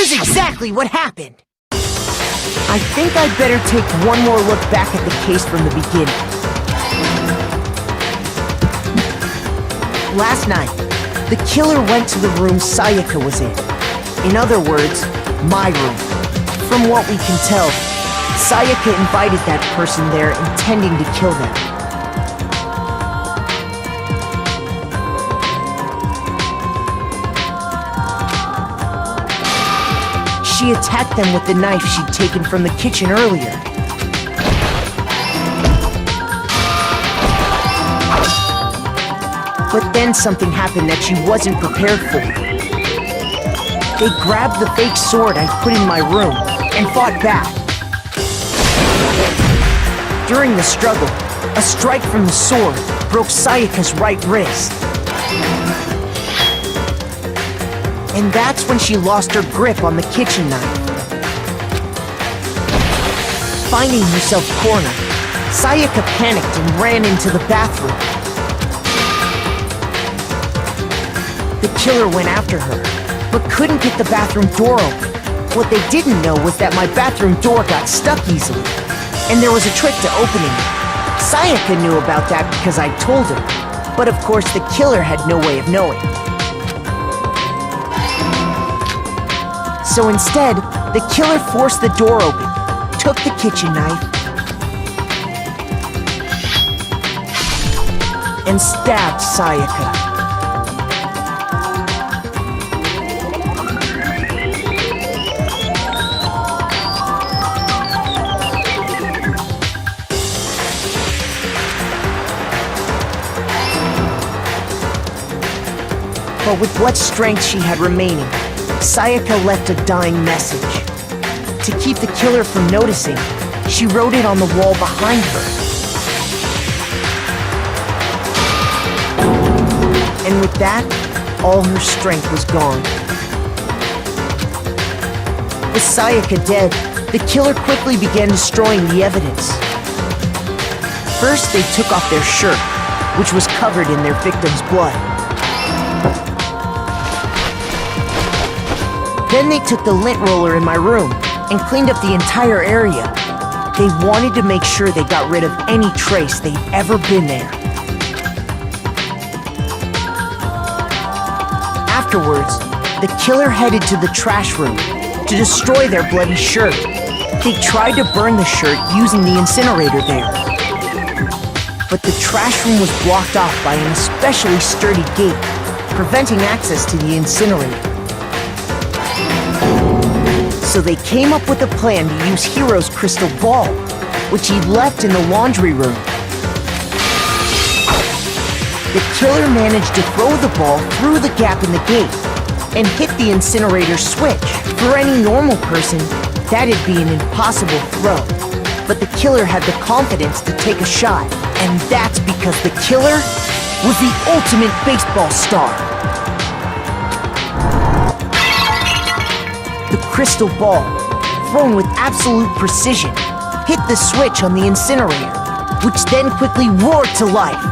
Here's exactly what happened. I think I'd better take one more look back at the case from the beginning. Last night, the killer went to the room Sayaka was in. In other words, my room. From what we can tell, Sayaka invited that person there intending to kill them. She attacked them with the knife she'd taken from the kitchen earlier. But then something happened that she wasn't prepared for. They grabbed the fake sword I put in my room and fought back. During the struggle, a strike from the sword broke Sayaka's right wrist. And that's when she lost her grip on the kitchen knife. Finding herself cornered, Sayaka panicked and ran into the bathroom. The killer went after her, but couldn't get the bathroom door open. What they didn't know was that my bathroom door got stuck easily, and there was a trick to opening it. Sayaka knew about that because I told her, but of course the killer had no way of knowing. So instead, the killer forced the door open, took the kitchen knife, and stabbed Sayaka. But with what strength she had remaining, Sayaka left a dying message. To keep the killer from noticing, she wrote it on the wall behind her. And with that, all her strength was gone. With Sayaka dead, the killer quickly began destroying the evidence. First, they took off their shirt, which was covered in their victim's blood. Then they took the lint roller in my room and cleaned up the entire area. They wanted to make sure they got rid of any trace they'd ever been there. Afterwards, the killer headed to the trash room to destroy their bloody shirt. They tried to burn the shirt using the incinerator there. But the trash room was blocked off by an especially sturdy gate, preventing access to the incinerator. So they came up with a plan to use Hiro's crystal ball, which he'd left in the laundry room. The killer managed to throw the ball through the gap in the gate and hit the incinerator switch. For any normal person, that'd be an impossible throw. But the killer had the confidence to take a shot, and that's because the killer was the ultimate baseball star. The crystal ball, thrown with absolute precision, hit the switch on the incinerator, which then quickly roared to life.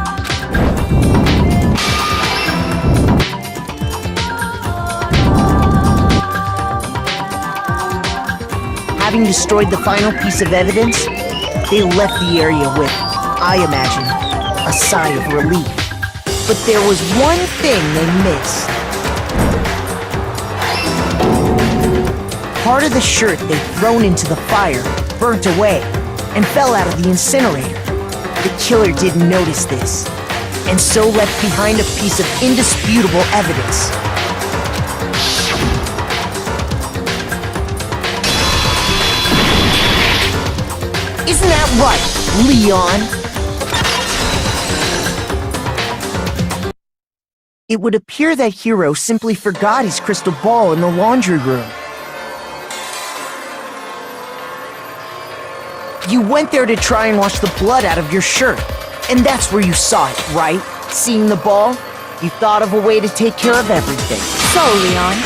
Having destroyed the final piece of evidence, they left the area with, I imagine, a sigh of relief. But there was one thing they missed. Part of the shirt they'd thrown into the fire burnt away and fell out of the incinerator. The killer didn't notice this, and so left behind a piece of indisputable evidence. Isn't that right, Leon? It would appear that Hiro simply forgot his crystal ball in the laundry room. You went there to try and wash the blood out of your shirt, and that's where you saw it, right? Seeing the ball, you thought of a way to take care of everything. So, Leon,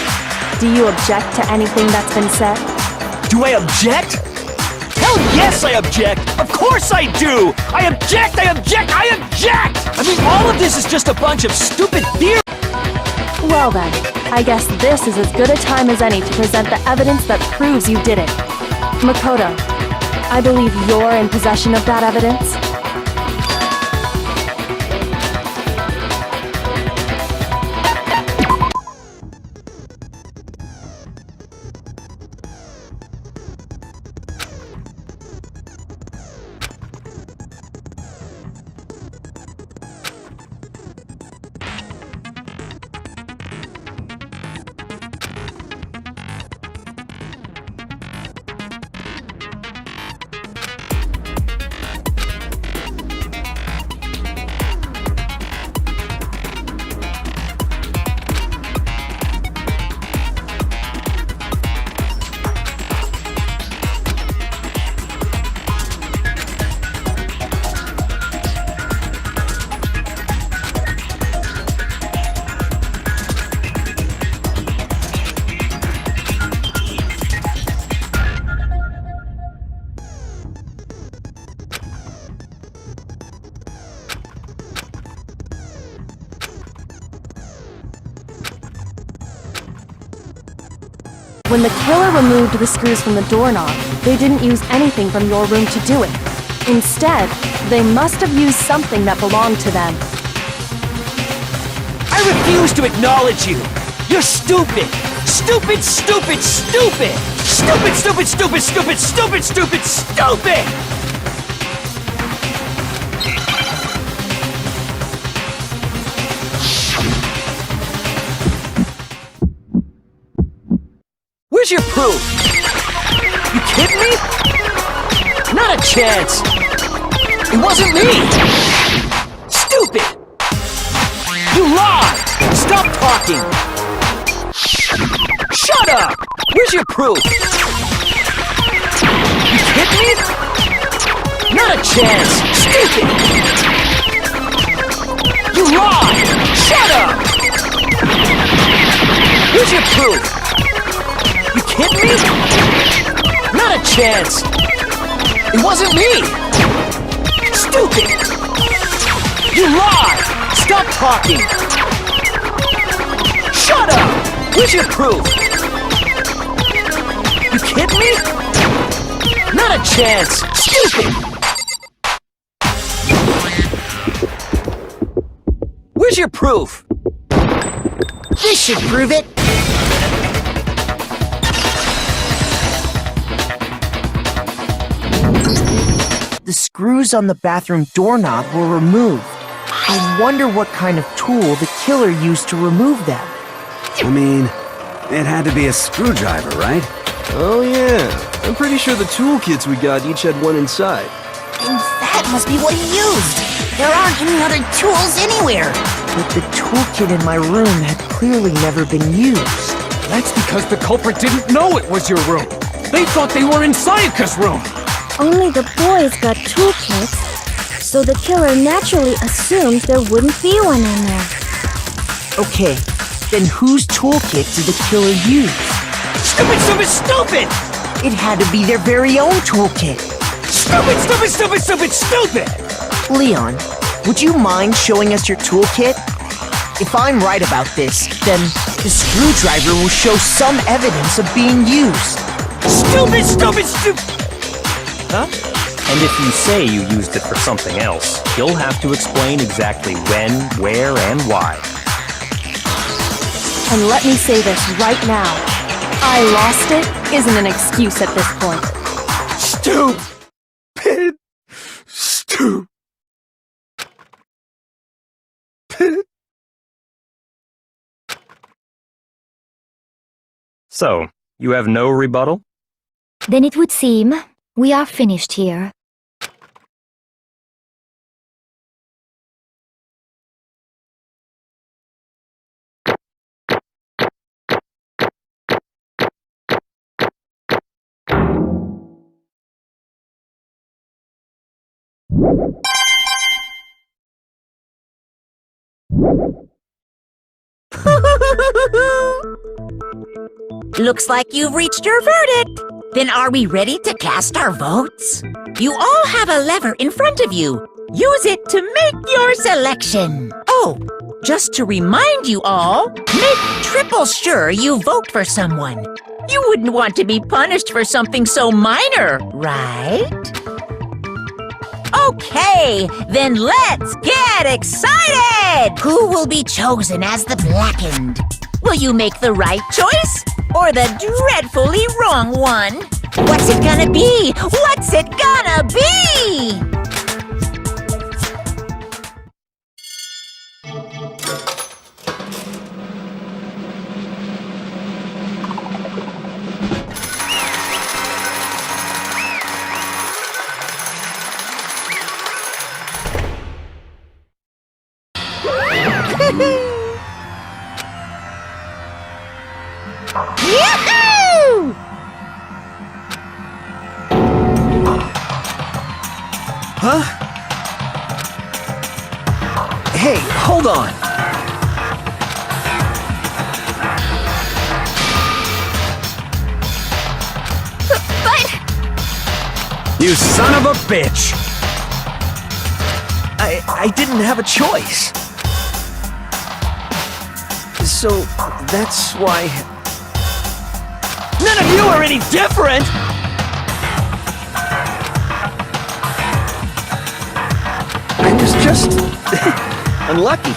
do you object to anything that's been said? Do I object? Hell yes, I object! Of course I do! I object! I object! I object! I mean, all of this is just a bunch of stupid theories! Well then, I guess this is as good a time as any to present the evidence that proves you did it. Makoto, I believe you're in possession of that evidence. When the killer removed the screws from the doorknob, they didn't use anything from your room to do it. Instead, they must have used something that belonged to them. I refuse to acknowledge you! You're stupid! Stupid, stupid, stupid! Stupid, stupid, stupid, stupid, stupid, stupid, stupid! Where's your proof? You kidding me? Not a chance! It wasn't me! Stupid! You lied! Stop talking! Shut up! Where's your proof? You kidding me? Not a chance! Stupid! You lied! Shut up! Where's your proof? You kidding me? Not a chance! It wasn't me! Stupid! You lied! Stop talking! Shut up! Where's your proof? You kidding me? Not a chance! Stupid! Where's your proof? This should prove it. The screws on the bathroom doorknob were removed. I wonder what kind of tool the killer used to remove them. I mean, it had to be a screwdriver, right? Oh yeah, I'm pretty sure the toolkits we got each had one inside. And that must be what he used. There aren't any other tools anywhere. But the toolkit in my room had clearly never been used. That's because the culprit didn't know it was your room. They thought they were in Sayaka's room. Only the boys got toolkits, so the killer naturally assumed there wouldn't be one in there. Okay, then whose toolkit did the killer use? Stupid, stupid, stupid! It had to be their very own toolkit. Stupid, stupid, stupid, stupid, stupid! Leon, would you mind showing us your toolkit? If I'm right about this, then the screwdriver will show some evidence of being used. Stupid, stupid, stupid! Huh? And if you say you used it for something else, you'll have to explain exactly when, where, and why. And let me say this right now. I lost it isn't an excuse at this point. Stupid! Stupid! So, you have no rebuttal? Then it would seem we are finished here. Looks like you've reached your verdict. Then are we ready to cast our votes? You all have a lever in front of you. Use it to make your selection. Oh, Just to remind you all, make triple sure you vote for someone. You wouldn't want to be punished for something so minor, right? Okay, then let's get excited! Who will be chosen as the Blackened? Will you make the right choice or the dreadfully wrong one? What's it gonna be? What's it gonna be? Yahoo! Huh? Hey, hold on. You son of a bitch! I didn't have a choice. So, that's why... None of you are any different! I was just... unlucky.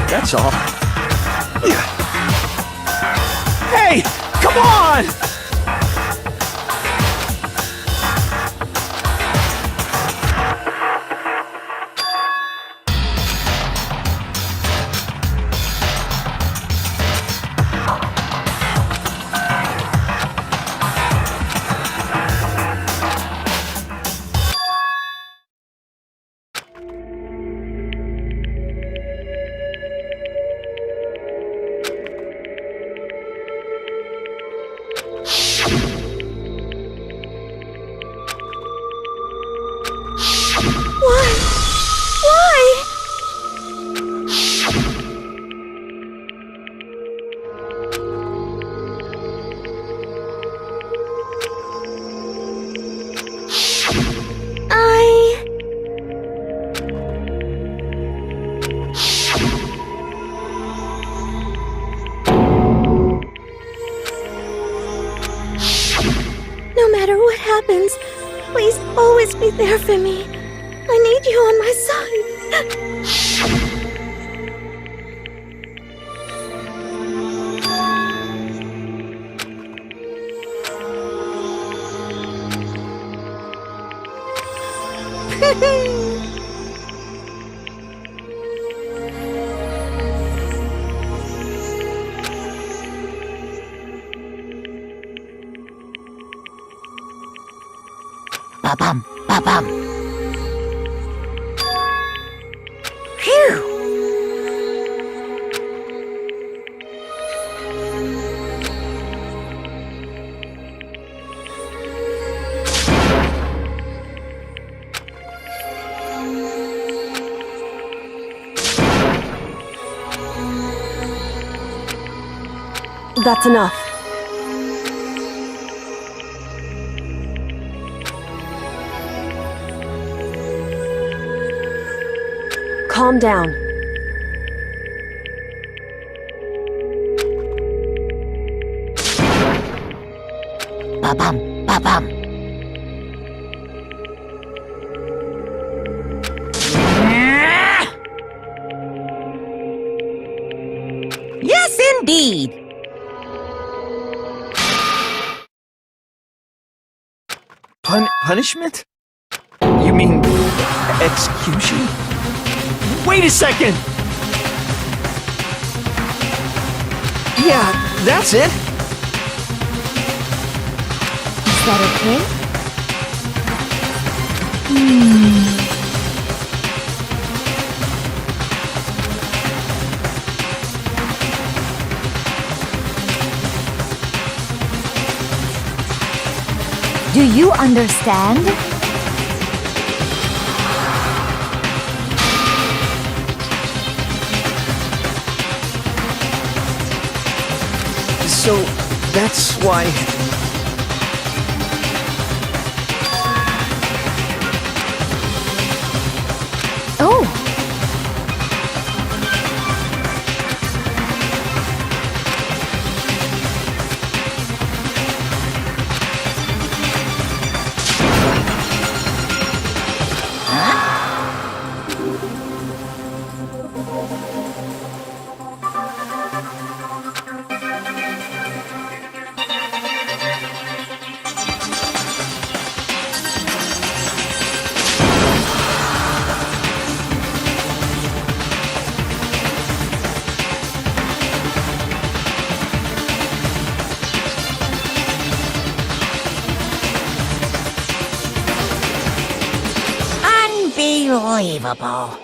That's all. Hey! Come on! No matter what happens, please always be there for me. I need you on my side. Ba-bum, ba-bum. Phew! That's enough. Calm down. Ba-bum, ba-bum. Yes, indeed. Punishment? You mean execution? Wait a second! Yeah, that's it. Is that okay? Do you understand? So, that's why... Oh, Unbelievable.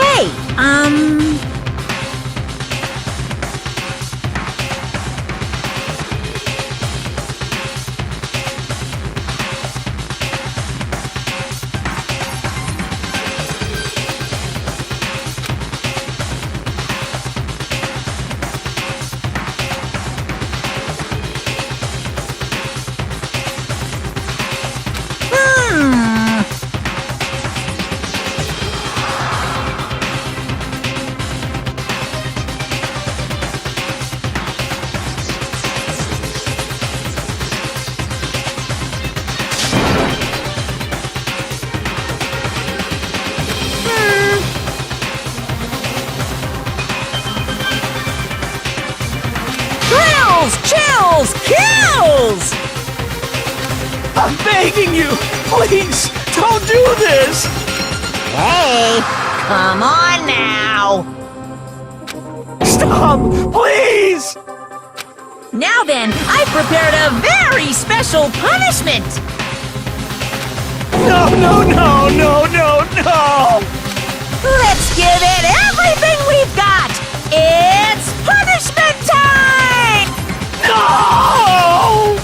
Hey, Chills! Kills! I'm begging you! Please, don't do this! hey, come on now. Stop! Please! Now then, I've prepared a very special punishment. No, no, no, no, no, no! Let's give it everything we've got. It's punishment time! No!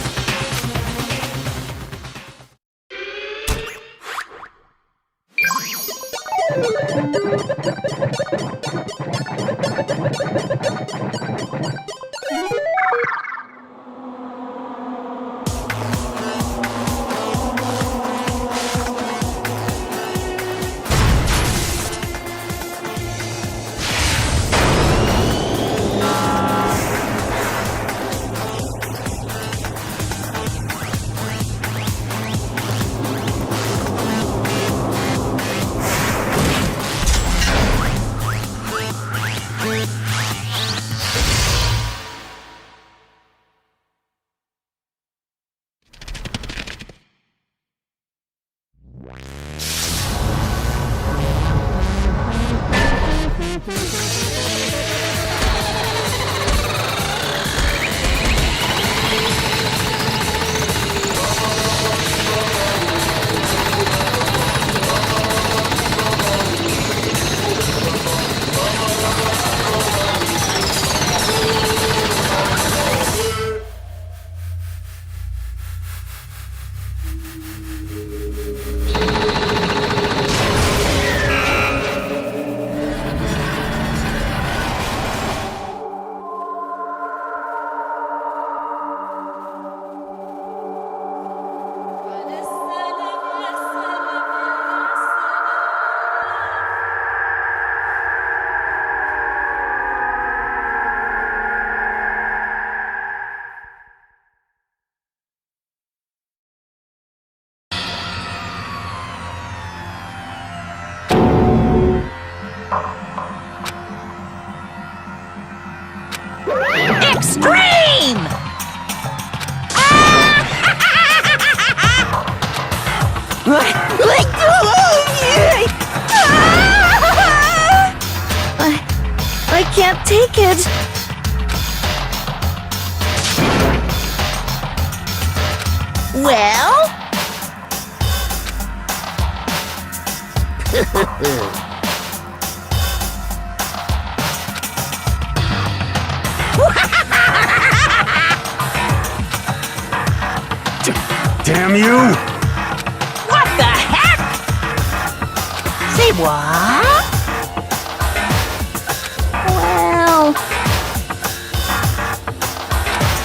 Extreme! I can't take it. Well? Damn you! What the heck? Say what? Well...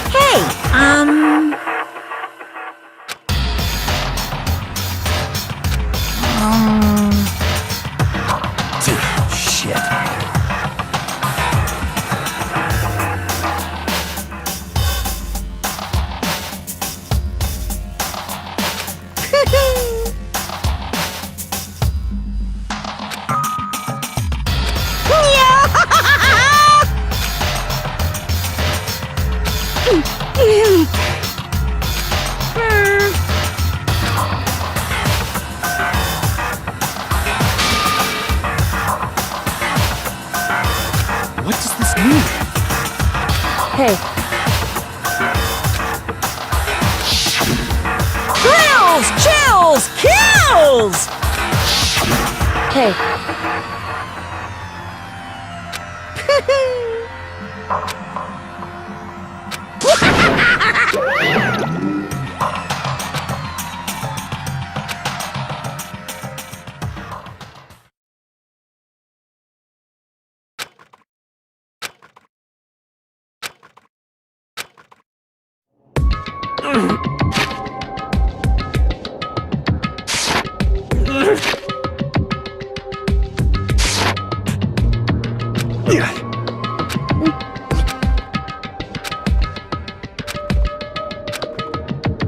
Hey, Shit. What does this mean? Hey, rules! Hey,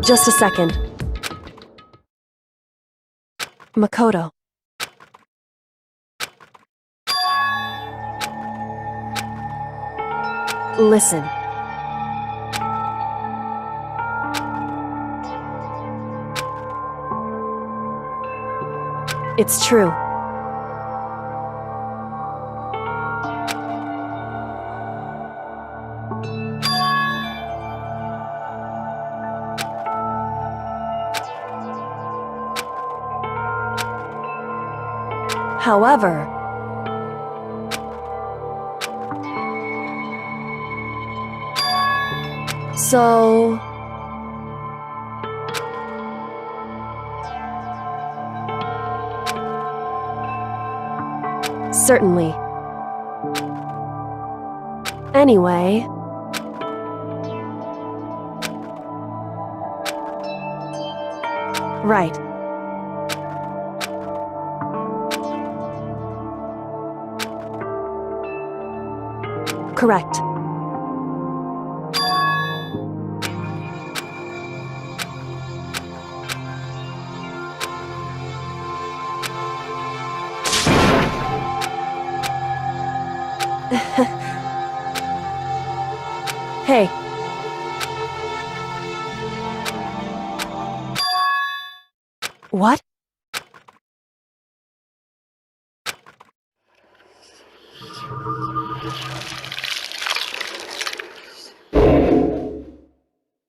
just a second. Makoto. Listen. It's true. However, so certainly. Anyway, right. Correct. Hey. What?